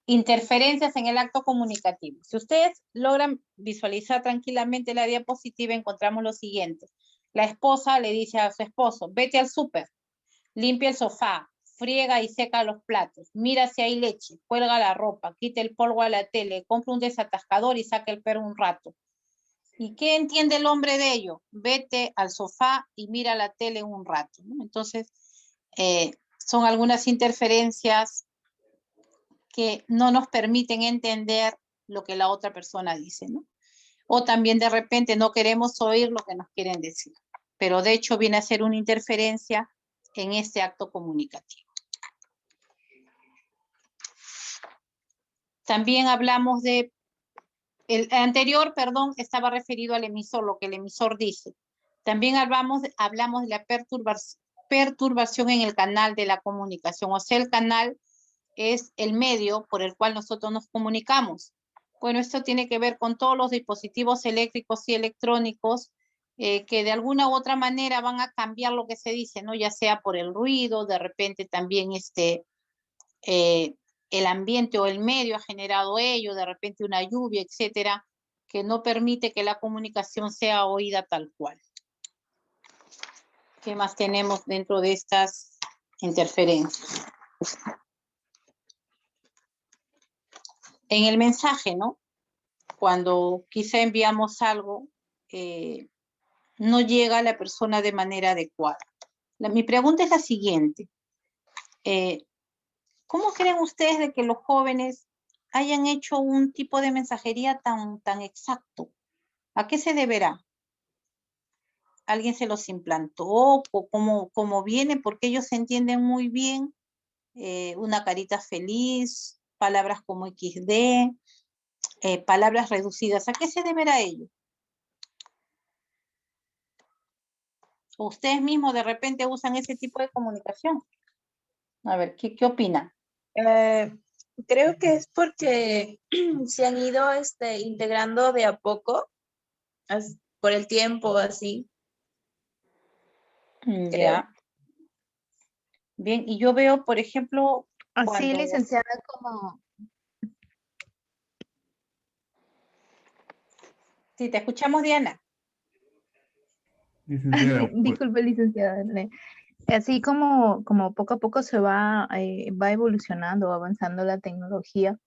interferencias en el acto comunicativo. Si ustedes logran visualizar tranquilamente la diapositiva, encontramos lo siguiente. La esposa le dice a su esposo, vete al súper, limpia el sofá, friega y seca los platos, mira si hay leche, cuelga la ropa, quita el polvo a la tele, compra un desatascador y saca el perro un rato. ¿Y qué entiende el hombre de ello? Vete al sofá y mira la tele un rato, ¿no? Entonces, son algunas interferencias que no nos permiten entender lo que la otra persona dice, ¿no? O también de repente no queremos oír lo que nos quieren decir, pero de hecho viene a ser una interferencia en este acto comunicativo. También hablamos de, el anterior, perdón, estaba referido al emisor, lo que el emisor dice. También hablamos de la perturbación en el canal de la comunicación, o sea, el canal es el medio por el cual nosotros nos comunicamos. Bueno, esto tiene que ver con todos los dispositivos eléctricos y electrónicos que de alguna u otra manera van a cambiar lo que se dice, ¿no? Ya sea por el ruido, de repente también el ambiente o el medio ha generado ello, de repente una lluvia, etcétera, que no permite que la comunicación sea oída tal cual. ¿Qué más tenemos dentro de estas interferencias? En el mensaje, ¿no? Cuando quizá enviamos algo, no llega a la persona de manera adecuada. Mi pregunta es la siguiente. ¿Cómo creen ustedes de que los jóvenes hayan hecho un tipo de mensajería tan exacto? ¿A qué se deberá? ¿Alguien se los implantó? ¿O cómo viene? Porque ellos entienden muy bien una carita feliz, palabras como XD, palabras reducidas. ¿A qué se deberá ello? ¿O ustedes mismos de repente usan ese tipo de comunicación? A ver, ¿qué opinan? Creo que es porque se han ido integrando de a poco, por el tiempo, así. Ya. Bien, y yo veo, por ejemplo, así, licenciada, como... Sí, te escuchamos, Diana. Licenciada, Disculpe, licenciada. Así como poco a poco se va evolucionando, avanzando la tecnología,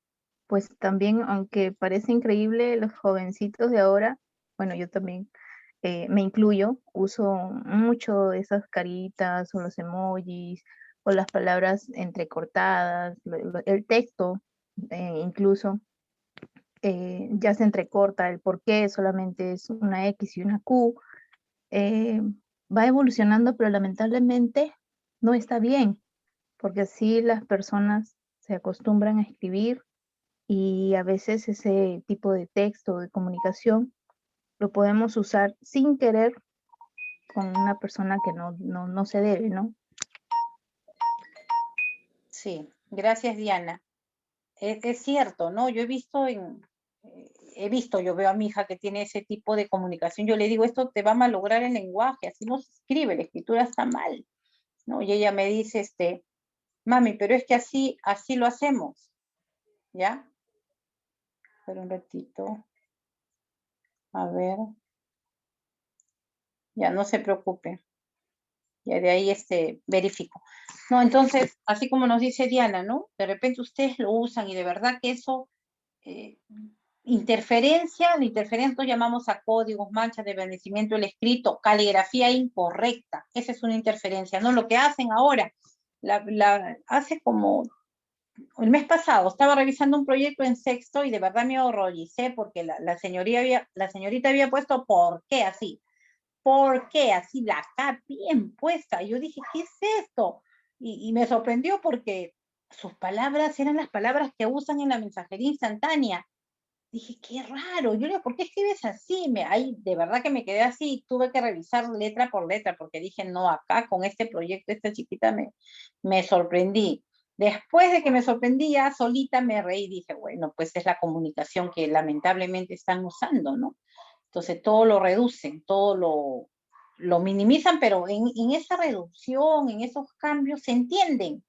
pues también, aunque parece increíble, los jovencitos de ahora, bueno, yo también me incluyo, uso mucho esas caritas o los emojis o las palabras entrecortadas, el texto incluso ya se entrecorta, el por qué solamente es una X y una Q. Va evolucionando, pero lamentablemente no está bien, porque así las personas se acostumbran a escribir y a veces ese tipo de texto, de comunicación, lo podemos usar sin querer con una persona que no se debe, ¿no? Sí, gracias Diana. Es cierto, ¿no? Yo yo veo a mi hija que tiene ese tipo de comunicación, yo le digo, esto te va a malograr el lenguaje, así no se escribe, la escritura está mal, ¿no? Y ella me dice, mami, pero es que así lo hacemos, ¿ya? Espera un ratito, a ver, ya no se preocupe, ya de ahí verifico. No, entonces, así como nos dice Diana, ¿no? De repente ustedes lo usan y de verdad que eso... la interferencia nosotros llamamos a códigos, manchas de envejecimiento del escrito, caligrafía incorrecta, esa es una interferencia, ¿no? Lo que hacen ahora, hace como el mes pasado, estaba revisando un proyecto en sexto y de verdad me horroricé porque la señorita había puesto ¿por qué así? ¿Por qué así? La K bien puesta. Y yo dije, ¿qué es esto? Y me sorprendió porque sus palabras eran las palabras que usan en la mensajería instantánea. Dije, qué raro. Yo le digo, ¿por qué escribes así? Ahí, de verdad que me quedé así. Tuve que revisar letra por letra porque dije, no, acá con este proyecto, esta chiquita me sorprendí. Después de que me sorprendía, solita me reí y dije, bueno, pues es la comunicación que lamentablemente están usando, ¿no? Entonces todo lo reducen, todo lo minimizan, pero en esa reducción, en esos cambios, se entienden,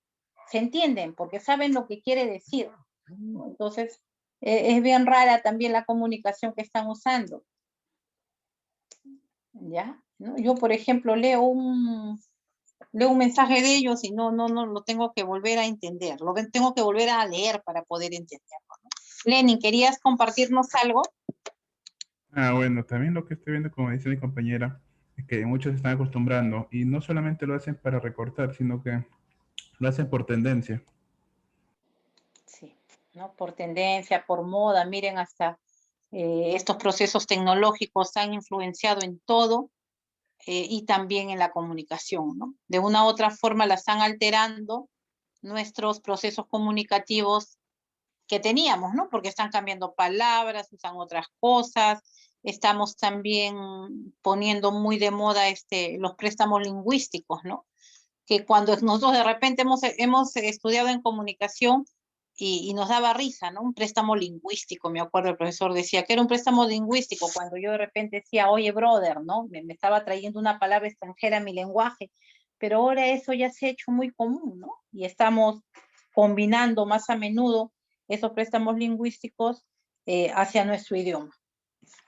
porque saben lo que quiere decir, ¿no? Entonces, es bien rara también la comunicación que están usando, ¿ya? ¿No? Yo, por ejemplo, leo un mensaje de ellos y no lo tengo que volver a entender, tengo que volver a leer para poder entenderlo, ¿no? Lenin, ¿querías compartirnos algo? Bueno, también lo que estoy viendo, como dice mi compañera, es que muchos se están acostumbrando y no solamente lo hacen para recortar, sino que lo hacen por tendencia. Sí, ¿no? Por tendencia, por moda, miren, hasta estos procesos tecnológicos han influenciado en todo y también en la comunicación, ¿no? De una u otra forma la están alterando nuestros procesos comunicativos que teníamos, ¿no? Porque están cambiando palabras, usan otras cosas, estamos también poniendo muy de moda los préstamos lingüísticos, ¿no? Que cuando nosotros de repente hemos estudiado en comunicación y nos daba risa, ¿no? Un préstamo lingüístico, me acuerdo el profesor decía que era un préstamo lingüístico, cuando yo de repente decía, oye, brother, ¿no? Me estaba trayendo una palabra extranjera a mi lenguaje, pero ahora eso ya se ha hecho muy común, ¿no? Y estamos combinando más a menudo esos préstamos lingüísticos hacia nuestro idioma.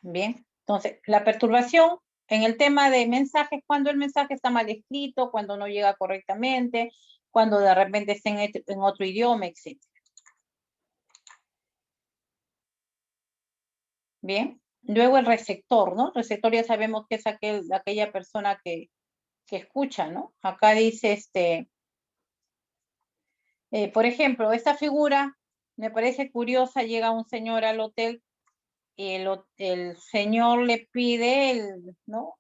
Bien, entonces, la perturbación en el tema de mensajes, cuando el mensaje está mal escrito, cuando no llega correctamente, cuando de repente está en otro idioma, etc. Bien, luego el receptor, ¿no? El receptor ya sabemos que es aquella persona que escucha, ¿no? Acá dice, por ejemplo, esta figura me parece curiosa, llega un señor al hotel y el señor le pide, ¿no?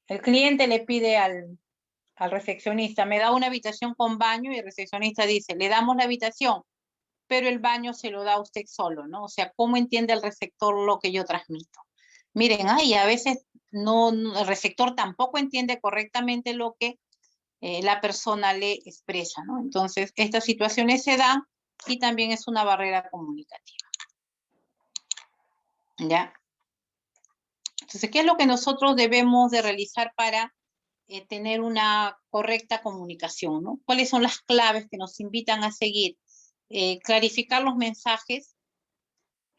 El cliente le pide al recepcionista, me da una habitación con baño y el recepcionista dice, le damos la habitación, pero el baño se lo da a usted solo, ¿no? O sea, ¿cómo entiende el receptor lo que yo transmito? Miren, a veces el receptor tampoco entiende correctamente lo que la persona le expresa, ¿no? Entonces, estas situaciones se dan y también es una barrera comunicativa. ¿Ya? Entonces, ¿qué es lo que nosotros debemos de realizar para tener una correcta comunicación, ¿no? ¿Cuáles son las claves que nos invitan a seguir? Clarificar los mensajes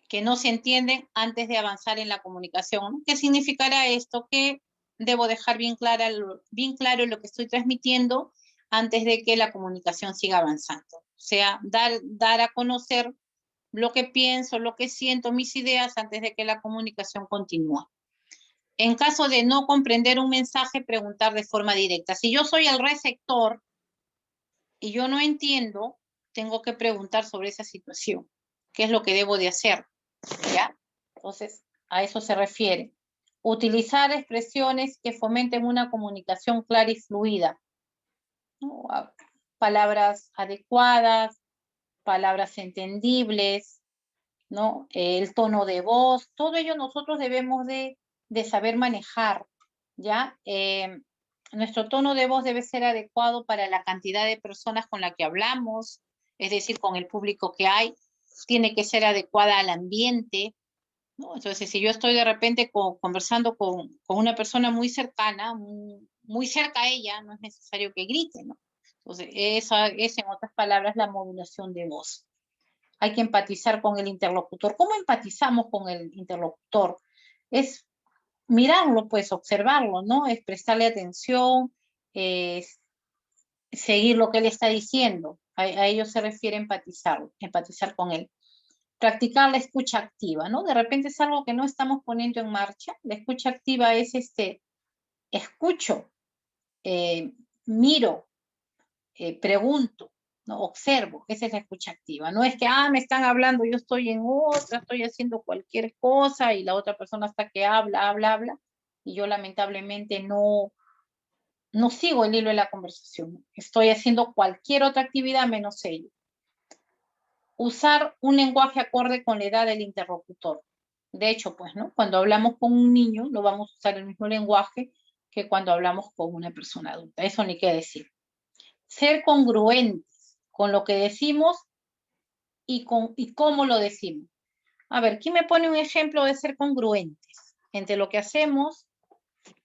que no se entienden antes de avanzar en la comunicación, ¿no? ¿Qué significará esto? Que debo dejar bien claro lo que estoy transmitiendo antes de que la comunicación siga avanzando. O sea, dar a conocer lo que pienso, lo que siento, mis ideas antes de que la comunicación continúe. En caso de no comprender un mensaje, preguntar de forma directa. Si yo soy el receptor y yo no entiendo, tengo que preguntar sobre esa situación. ¿Qué es lo que debo de hacer? ¿Ya? Entonces, a eso se refiere. Utilizar expresiones que fomenten una comunicación clara y fluida, ¿no? Palabras adecuadas, palabras entendibles, ¿no? El tono de voz, todo ello nosotros debemos de saber manejar, ¿ya? Nuestro tono de voz debe ser adecuado para la cantidad de personas con la que hablamos, es decir, con el público que hay. Tiene que ser adecuada al ambiente, ¿no? Entonces, si yo estoy de repente conversando con una persona muy cercana, muy cerca a ella, no es necesario que grite, ¿no? Entonces, esa es, en otras palabras, la modulación de voz. Hay que empatizar con el interlocutor. ¿Cómo empatizamos con el interlocutor? Es mirarlo, pues, observarlo, ¿no? Es prestarle atención, seguir lo que él está diciendo. A ello se refiere empatizar con él. Practicar la escucha activa, ¿no? De repente es algo que no estamos poniendo en marcha. La escucha activa es escucho, miro, pregunto, ¿no? Observo. Esa es la escucha activa. No es que, me están hablando, yo estoy en otra, estoy haciendo cualquier cosa y la otra persona está que habla, y yo lamentablemente no sigo el hilo de la conversación. Estoy haciendo cualquier otra actividad menos ello. Usar un lenguaje acorde con la edad del interlocutor. De hecho, pues, ¿no? Cuando hablamos con un niño, no vamos a usar el mismo lenguaje que cuando hablamos con una persona adulta. Eso ni qué decir. Ser congruentes con lo que decimos y cómo lo decimos. A ver, ¿quién me pone un ejemplo de ser congruentes entre lo que hacemos,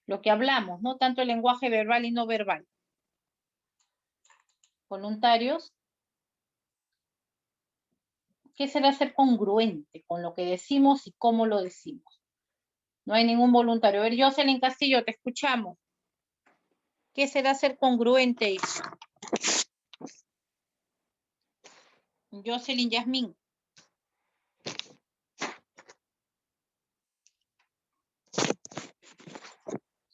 lo que hablamos, ¿no? Tanto el lenguaje verbal y no verbal. Voluntarios. ¿Qué será ser congruente con lo que decimos y cómo lo decimos? No hay ningún voluntario. A ver, Jocelyn Castillo, te escuchamos. ¿Qué será ser congruente? Jocelyn Yasmín.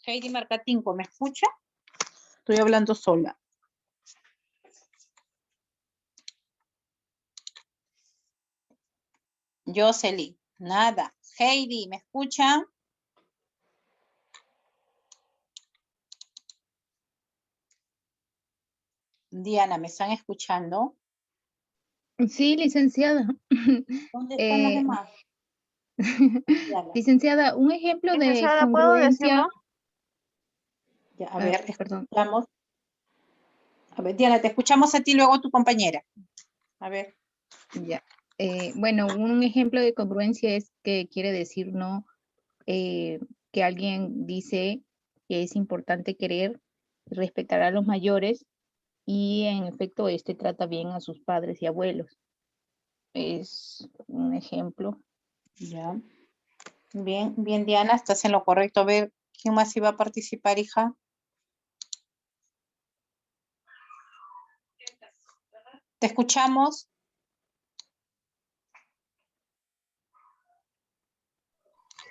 Heidi Marcatinco, ¿me escucha? Estoy hablando sola. Jocelyn, nada. Heidi, ¿me escuchan? Diana, ¿me están escuchando? Sí, licenciada. ¿Dónde están los demás? Licenciada, un ejemplo de Licenciada, ¿puedo congruencia. decirlo? Ya, a ver, perdón. escuchamos. A ver, Diana, te escuchamos a ti, luego tu compañera. A ver. Ya. Bueno, un ejemplo de congruencia es que quiere decir, ¿no? Que alguien dice que es importante querer y respetar a los mayores y en efecto trata bien a sus padres y abuelos. Es un ejemplo. Ya. Bien, bien, Diana, estás en lo correcto. A ver, ¿quién más iba a participar, hija? ¿Te escuchamos?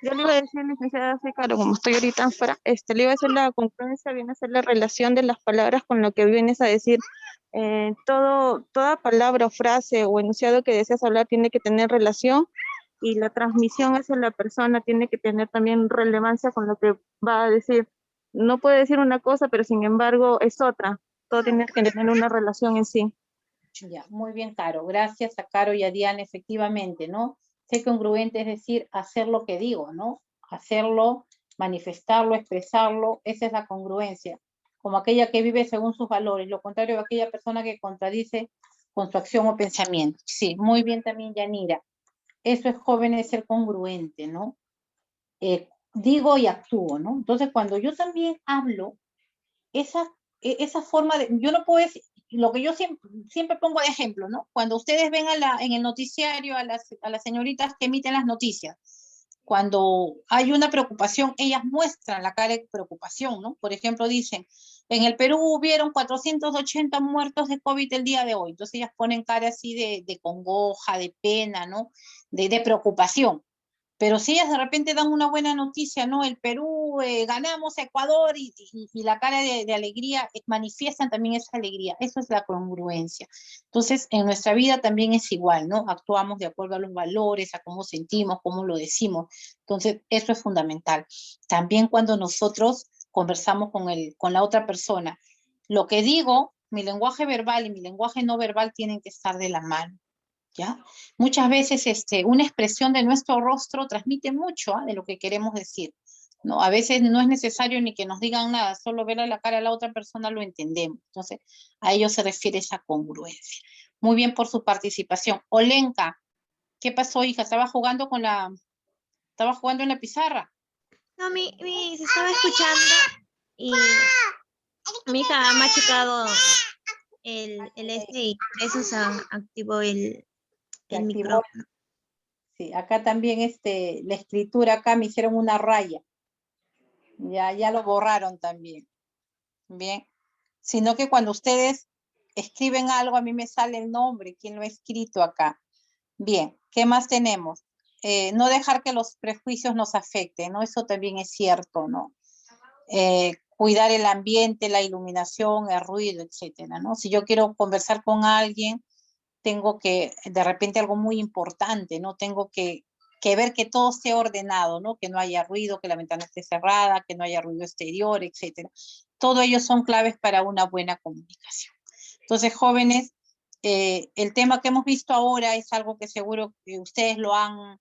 Yo le iba a decir, licenciada, sí, claro, como estoy ahorita afuera, le iba a decir la congruencia, viene a ser la relación de las palabras con lo que vienes a decir. Toda palabra o frase o enunciado que deseas hablar tiene que tener relación y la transmisión hacia la persona tiene que tener también relevancia con lo que va a decir. No puede decir una cosa, pero sin embargo es otra. Todo tiene que tener una relación en sí. Ya, muy bien, Caro. Gracias a Caro y a Diana, efectivamente, ¿no? Ser congruente es decir, hacer lo que digo, ¿no? Hacerlo, manifestarlo, expresarlo, esa es la congruencia. Como aquella que vive según sus valores, lo contrario de aquella persona que contradice con su acción o pensamiento. Sí, muy bien también, Yanira. Eso es jóvenes ser congruente, ¿no? Digo y actúo, ¿no? Entonces, cuando yo también hablo, esa forma de, yo no puedo decir, lo que yo siempre pongo de ejemplo, ¿no? Cuando ustedes ven en el noticiario a las señoritas que emiten las noticias, cuando hay una preocupación, ellas muestran la cara de preocupación, ¿no? Por ejemplo, dicen, en el Perú hubieron 480 muertos de COVID el día de hoy. Entonces ellas ponen cara así de congoja, de pena, ¿no? De preocupación. Pero si ellas de repente dan una buena noticia, ¿no? El Perú, ganamos a Ecuador y la cara de alegría, manifiestan también esa alegría. Eso es la congruencia. Entonces, en nuestra vida también es igual, ¿no? Actuamos de acuerdo a los valores, a cómo sentimos, cómo lo decimos. Entonces, eso es fundamental. También cuando nosotros conversamos con la otra persona, lo que digo, mi lenguaje verbal y mi lenguaje no verbal tienen que estar de la mano. ¿Ya? Muchas veces una expresión de nuestro rostro transmite mucho de lo que queremos decir. ¿no? A veces no es necesario ni que nos digan nada, solo ver a la cara a la otra persona lo entendemos. Entonces, a ello se refiere esa congruencia. Muy bien por su participación. Olenka, ¿qué pasó, hija? Estaba jugando en la pizarra. No, se estaba escuchando y mi hija ha machucado el y por eso se activó el micrófono. Sí, acá también la escritura acá me hicieron una raya. Ya lo borraron también. Bien. Sino que cuando ustedes escriben algo, a mí me sale el nombre, quién lo ha escrito acá. Bien, ¿qué más tenemos? No dejar que los prejuicios nos afecten, ¿no? Eso también es cierto, ¿no? Cuidar el ambiente, la iluminación, el ruido, etcétera, ¿no? Si yo quiero conversar con alguien, tengo que, de repente algo muy importante, ¿no? Tengo que ver que todo esté ordenado, ¿no? Que no haya ruido, que la ventana esté cerrada, que no haya ruido exterior, etcétera. Todo ello son claves para una buena comunicación. Entonces, jóvenes, el tema que hemos visto ahora es algo que seguro que ustedes lo han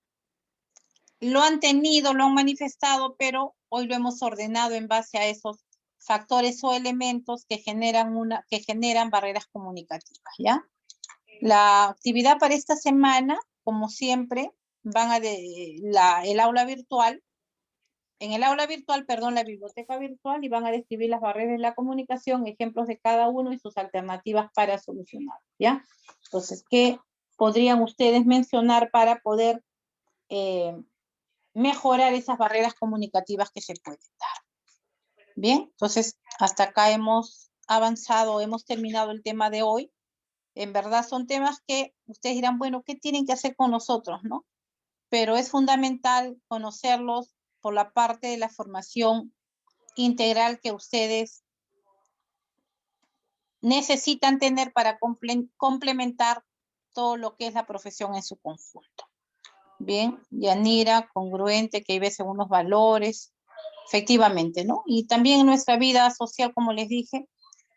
tenido, lo han manifestado, pero hoy lo hemos ordenado en base a esos factores o elementos que generan barreras comunicativas, ¿ya? La actividad para esta semana, como siempre, van a el aula virtual, la biblioteca virtual, y van a describir las barreras de la comunicación, ejemplos de cada uno y sus alternativas para solucionar, ¿ya? Entonces, ¿qué podrían ustedes mencionar para poder mejorar esas barreras comunicativas que se pueden dar? Bien, entonces, hasta acá hemos avanzado, hemos terminado el tema de hoy. En verdad son temas que ustedes dirán, bueno, ¿qué tienen que hacer con nosotros, no? Pero es fundamental conocerlos por la parte de la formación integral que ustedes necesitan tener para complementar todo lo que es la profesión en su conjunto. Bien, Yanira, congruente, que vive según los valores, efectivamente, ¿no? Y también en nuestra vida social, como les dije,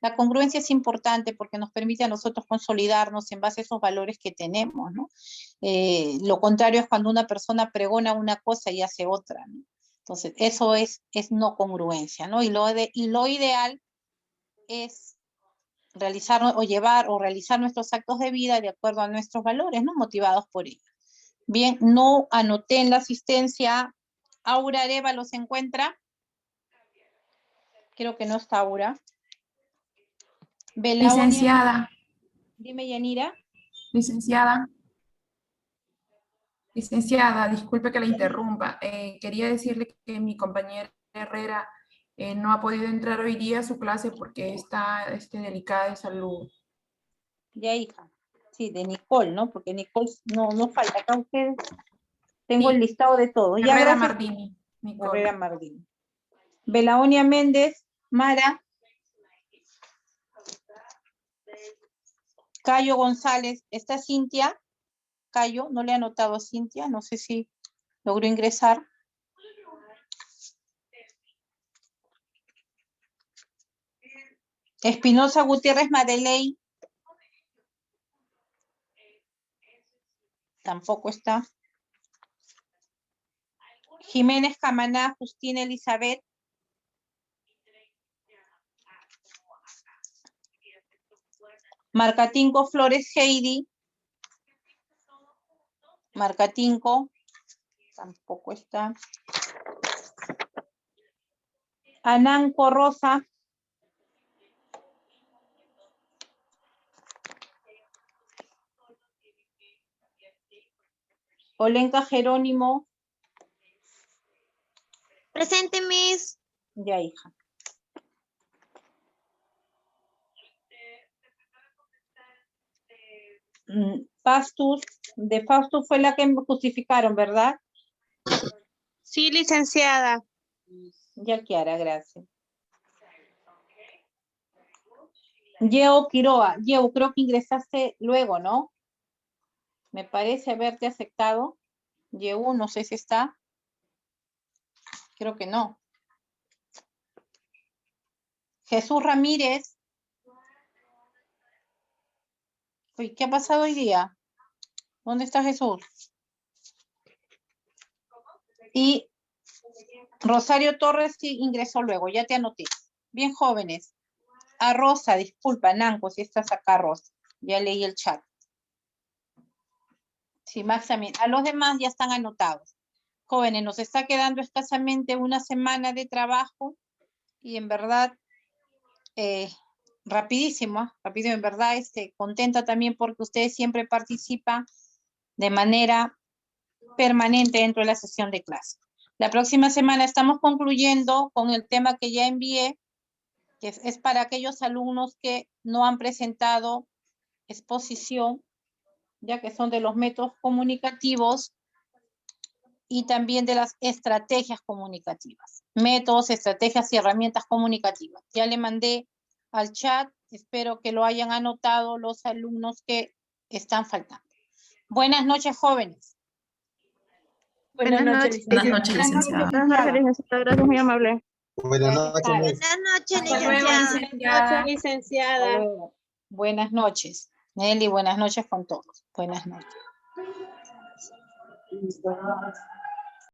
la congruencia es importante porque nos permite a nosotros consolidarnos en base a esos valores que tenemos, ¿no? Lo contrario es cuando una persona pregona una cosa y hace otra, ¿no? Entonces, eso es no congruencia, ¿no? Y lo ideal es realizar nuestros actos de vida de acuerdo a nuestros valores, ¿no? Motivados por ello. Bien, no anoté en la asistencia. Aura Arevalo se encuentra. Creo que no está Aura. Belaonia. Licenciada. Dime, Yanira. Licenciada. Licenciada, disculpe que la interrumpa. Quería decirle que mi compañera Herrera no ha podido entrar hoy día a su clase porque está delicada de salud. Ya, hija. Sí, de Nicole, ¿no? Porque Nicole no falta. Acá ustedes tengo Sí. el listado de todo. Ya, Herrera gracias. Mardini. Nicole. Herrera Mardini. Belaonia Méndez, Mara. Cayo González. ¿Está Cintia? Cayo, no le he anotado a Cintia. No sé si logró ingresar. Espinosa Gutiérrez Madeleine. Tampoco está. Jiménez Camaná, Justina Elizabeth. Marcatinco Flores Heidi. Marcatinco. Tampoco está. Ananco Rosa. Olenka Jerónimo. Presente, Miss. Ya, hija. Fastus, de Fastus fue la que me justificaron, ¿verdad? Sí, licenciada. Ya, Kiara, gracias. Yeo Quiroa. Yeo, creo que ingresaste luego, ¿no? Me parece haberte aceptado. Yeo, no sé si está. Creo que no. Jesús Ramírez. Uy, ¿qué ha pasado hoy día? ¿Dónde está Jesús? Y Rosario Torres sí ingresó luego, ya te anoté. Bien, jóvenes. A Rosa, disculpa, Nanco, si estás acá, Rosa. Ya leí el chat. Sí, Max también. A los demás ya están anotados. Jóvenes, nos está quedando escasamente una semana de trabajo y en verdad, rapidísimo, rápido, en verdad, contenta también porque ustedes siempre participan de manera permanente dentro de la sesión de clase. La próxima semana estamos concluyendo con el tema que ya envié, que es para aquellos alumnos que no han presentado exposición, ya que son de los métodos comunicativos y también de las estrategias comunicativas. Métodos, estrategias y herramientas comunicativas. Ya le mandé al chat, espero que lo hayan anotado los alumnos que están faltando. Buenas noches, jóvenes. Buenas noches. Buenas noches, licenciada. Buenas noches, licenciada. Gracias, muy amable. Buenas noches. Buenas noches, Hasta luego, licenciada. licenciada. Hasta luego. Buenas noches. Nelly, buenas noches con todos. Buenas noches.